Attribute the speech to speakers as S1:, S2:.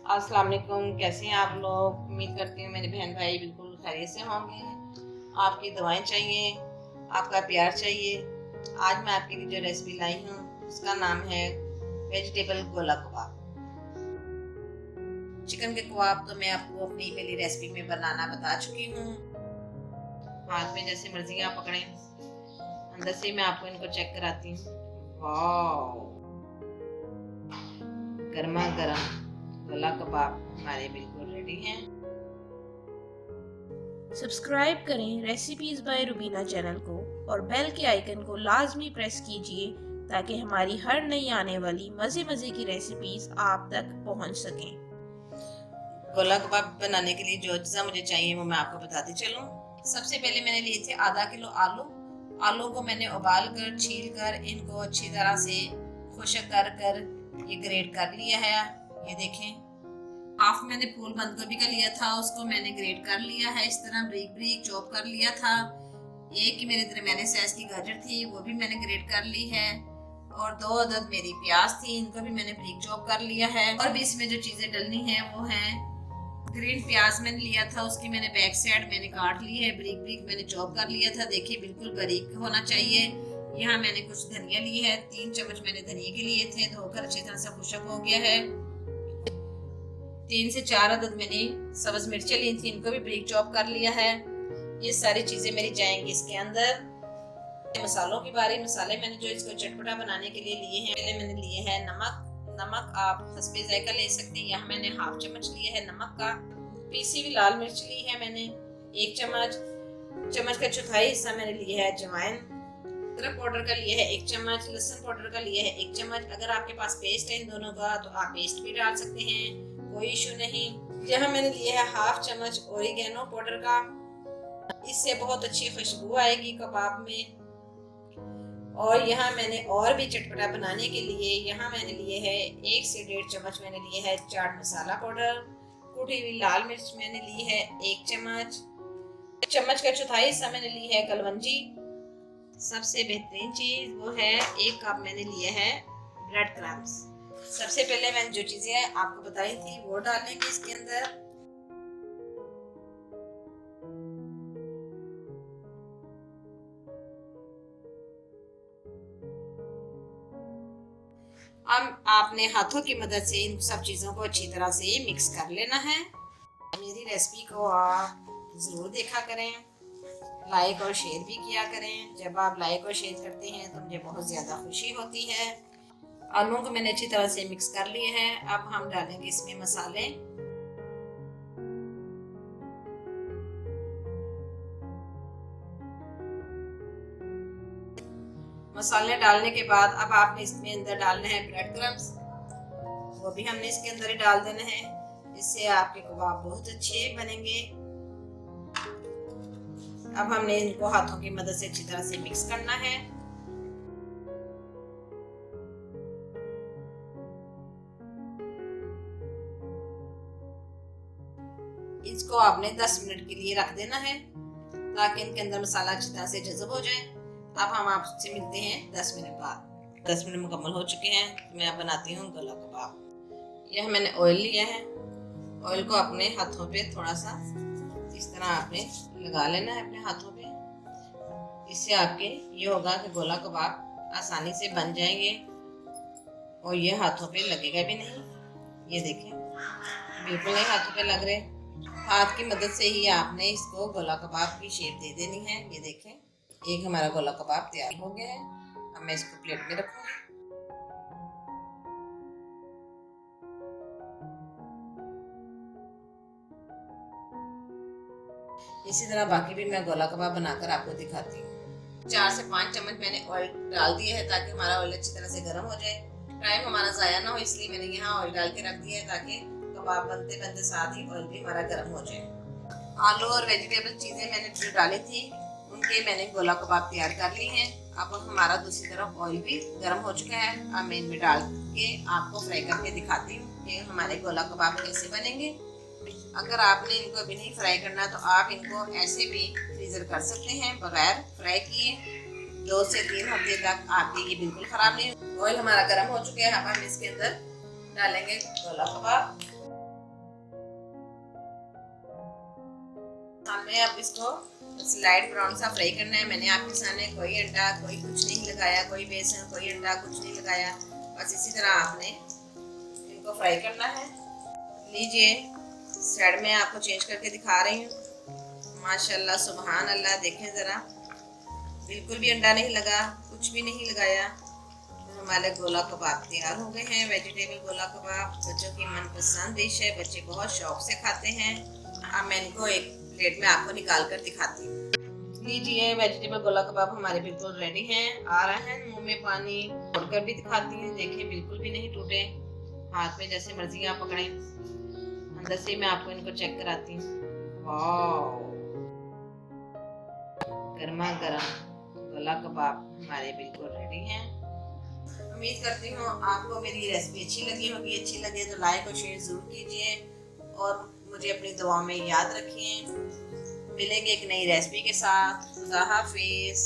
S1: अस्सलाम वालेकुम। कैसे हैं आप लोग? उम्मीद करती हूँ मेरे बहन भाई बिल्कुल खैरियत से होंगे। आपकी दुआएं चाहिए, आपका प्यार चाहिए। आज मैं आपके लिए जो रेसिपी लाई हूँ उसका नाम है वेजिटेबल गोला कबाब। चिकन के कबाब तो मैं आपको अपनी पहली रेसिपी में बनाना बता चुकी हूँ। हाथ में जैसे मर्जी आप पकड़ें, अंदर से मैं आपको इनको चेक कराती हूँ। वाह, गर्मा गर्म गोला कबाब हमारे बिल्कुल रेडी हैं।
S2: सब्सक्राइब करें रेसिपीज़ बाय रुबीना चैनल को और बेल के आइकन को लाजमी प्रेस कीजिए ताकि हमारी हर नई आने वाली मज़े मज़े की रेसिपीज़ आप तक पहुंच सकें।
S1: गोला कबाब बनाने के लिए जो अज्जा मुझे चाहिए वो मैं आपको बताती चलूं। सबसे पहले मैंने लिए थे आधा किलो आलू। आलू को मैंने उबाल कर छील कर इनको अच्छी तरह से खुश्क कर ये ग्रेट कर लिया है। ये देखें, हाफ मैंने फूल बंद गोभी का लिया था, उसको मैंने ग्रेट कर लिया है। इस तरह ब्रीक ब्रीक चॉप कर लिया था। एक मेरे दरमियाने साइज की गाजर थी, वो भी मैंने ग्रेट कर ली है। और 2 अदद मेरी प्याज थी, इनको भी मैंने ब्रीक चॉप कर लिया है। और भी इसमें जो चीजें डलनी है वो है ग्रीन प्याज मैंने लिया था, उसकी मैंने बैक साइड मैंने काट ली है, ब्रीक ब्रीक मैंने चॉप कर लिया था। देखिए बिल्कुल बारीक होना चाहिए। यहाँ मैंने कुछ धनिया ली है, 3 चम्मच मैंने धनिया के लिए थे, धोकर अच्छी तरह से खुश्क हो गया है। 3 से 4 अदद मैंने सब्ज मिर्चें ली थी, इनको भी ब्रीक चॉप कर लिया है। ये सारी चीजें मेरी जाएंगी इसके अंदर। मसालों की बारी। मसाले मैंने जो इसको चटपटा बनाने के लिए लिए हैं, पहले मैंने लिए हैं नमक। नमक आप हस्बे जायका ले सकते हैं। यहाँ मैंने हाफ चम्मच लिया है नमक का। पीसी हुई लाल मिर्च ली है मैंने 1 चम्मच। चम्मच का चौथाई हिस्सा मैंने लिया है अजवाइन। अदरक पाउडर का लिया है 1 चम्मच। लहसुन पाउडर का लिया है 1 चम्मच। अगर आपके पास पेस्ट है इन दोनों का तो आप पेस्ट भी डाल सकते हैं, कोई इशू नहीं। यहाँ मैंने लिया है हाफ चम्मच ओरिगेनो पाउडर का, इससे बहुत अच्छी खुशबू आएगी कबाब में। और यहाँ मैंने और भी चटपटा बनाने के लिए यहाँ मैंने लिए है 1 से 1.5 चम्मच मैंने लिए है चाट मसाला पाउडर। कुटी हुई लाल मिर्च मैंने ली है 1 चम्मच। चम्मच का चौथाई हिस्सा मैंने ली है कलवंजी। सबसे बेहतरीन चीज वो है 1 कप मैंने लिया है ब्रेड क्रम्स। सबसे पहले मैंने जो चीजें आपको बताई थी वो डालेंगे इसके अंदर। अब आपने हाथों की मदद से इन सब चीज़ों को अच्छी तरह से मिक्स कर लेना है। मेरी रेसिपी को आप ज़रूर देखा करें, लाइक और शेयर भी किया करें। जब आप लाइक और शेयर करते हैं तो मुझे बहुत ज़्यादा खुशी होती है। आलूओं को मैंने अच्छी तरह से मिक्स कर लिए हैं। अब हम डालेंगे इसमें मसाले। मसाले डालने के बाद अब आपने इसमें अंदर डालना है ब्रेड क्रम्स, वो भी हमने इसके अंदर ही डाल देना है। इससे आपके कबाब बहुत अच्छे बनेंगे। अब हमने इनको हाथों की मदद से अच्छी तरह से मिक्स करना है। इसको आपने 10 मिनट के लिए रख देना है ताकि इनके अंदर मसाला अच्छी तरह से जज़ब हो जाए। अब हम आपसे मिलते हैं 10 मिनट बाद। 10 मिनट मुकम्मल हो चुके हैं तो मैं अब बनाती हूँ गोला कबाब। यह मैंने ऑयल लिया है। ऑयल को अपने हाथों पे थोड़ा सा इस तरह आपने लगा लेना है अपने हाथों पे। इससे आपके ये होगा कि गोला कबाब आसानी से बन जाएंगे और ये हाथों पे लगेगा भी नहीं। ये देखें बिल्कुल नहीं हाथों पे लग रहे। हाथ की मदद से ही आपने इसको गोला कबाब की शेप दे देनी है। ये देखें एक हमारा गोला कबाब तैयार हो गया है। अब मैं इसको प्लेट में रखूंगी। इसी तरह बाकी भी मैं गोला कबाब बनाकर आपको दिखाती हूँ। 4 से 5 चम्मच मैंने ऑयल डाल दिया है ताकि हमारा ऑयल अच्छी तरह से गर्म हो जाए। टाइम हमारा ज़ाया ना हो इसलिए मैंने यहाँ ऑयल डाल के रख दिया है ताकि कबाब बनते बनते साथ ही ऑयल भी हमारा गर्म हो जाए। आलू और वेजिटेबल चीज़ें मैंने जो डाली थी उनके मैंने गोला कबाब तैयार कर ली हैं। अब हमारा दूसरी तरफ ऑयल भी गर्म हो चुका है। अब मैं इनमें डाल के आपको फ्राई करके दिखाती हूँ कि हमारे गोला कबाब कैसे बनेंगे। अगर आपने इनको अभी नहीं फ्राई करना तो आप इनको ऐसे भी फ्रीज़र कर सकते हैं बगैर फ्राई किए। 2 से 3 हफ्ते तक आपके ये बिल्कुल खराब नहीं। ऑयल हमारा गर्म हो चुका है, अब हम इसके अंदर डालेंगे गोला कबाब। हमें अब इसको लाइट ब्राउन सा फ्राई करना है। मैंने आपके सामने कोई अंडा, कोई कुछ नहीं लगाया, कोई बेसन, कोई अंडा, कुछ नहीं लगाया। बस इसी तरह आपने इनको फ्राई करना है। लीजिए, साइड में आपको चेंज करके दिखा रही हूँ। माशाल्लाह, सुभान अल्लाह, देखें ज़रा, बिल्कुल भी अंडा नहीं लगा, कुछ भी नहीं लगाया। हमारे गोला कबाब तैयार हो गए हैं। वेजिटेबल गोला कबाब बच्चों की मनपसंद डिश है, बच्चे बहुत शौक से खाते हैं। अब मैं इनको एक प्लेट में आपको निकाल कर दिखाती हूँ। लीजिए, वेजिटेबल गोला कबाब हमारे बिल्कुल रेडी हैं। आ रहा है मुंह में पानी, तोड़कर भी दिखाती हूँ। देखिए, बिल्कुल भी नहीं टूटे, हाथ में जैसे मर्जी आप पकड़ें। अंदर से मैं आपको इनको चेक कराती हूँ। वाह, गर्मा गर्म गोला कबाब हमारे बिल्कुल रेडी हैं। उम्मीद करती हूँ आपको मेरी रेसिपी अच्छी लगी होगी। अच्छी लगे तो लाइक और शेयर जरूर कीजिए और मुझे अपनी दुआ में याद रखिए। मिलेंगे एक नई रेसिपी के साथ। खुदा हाफिज।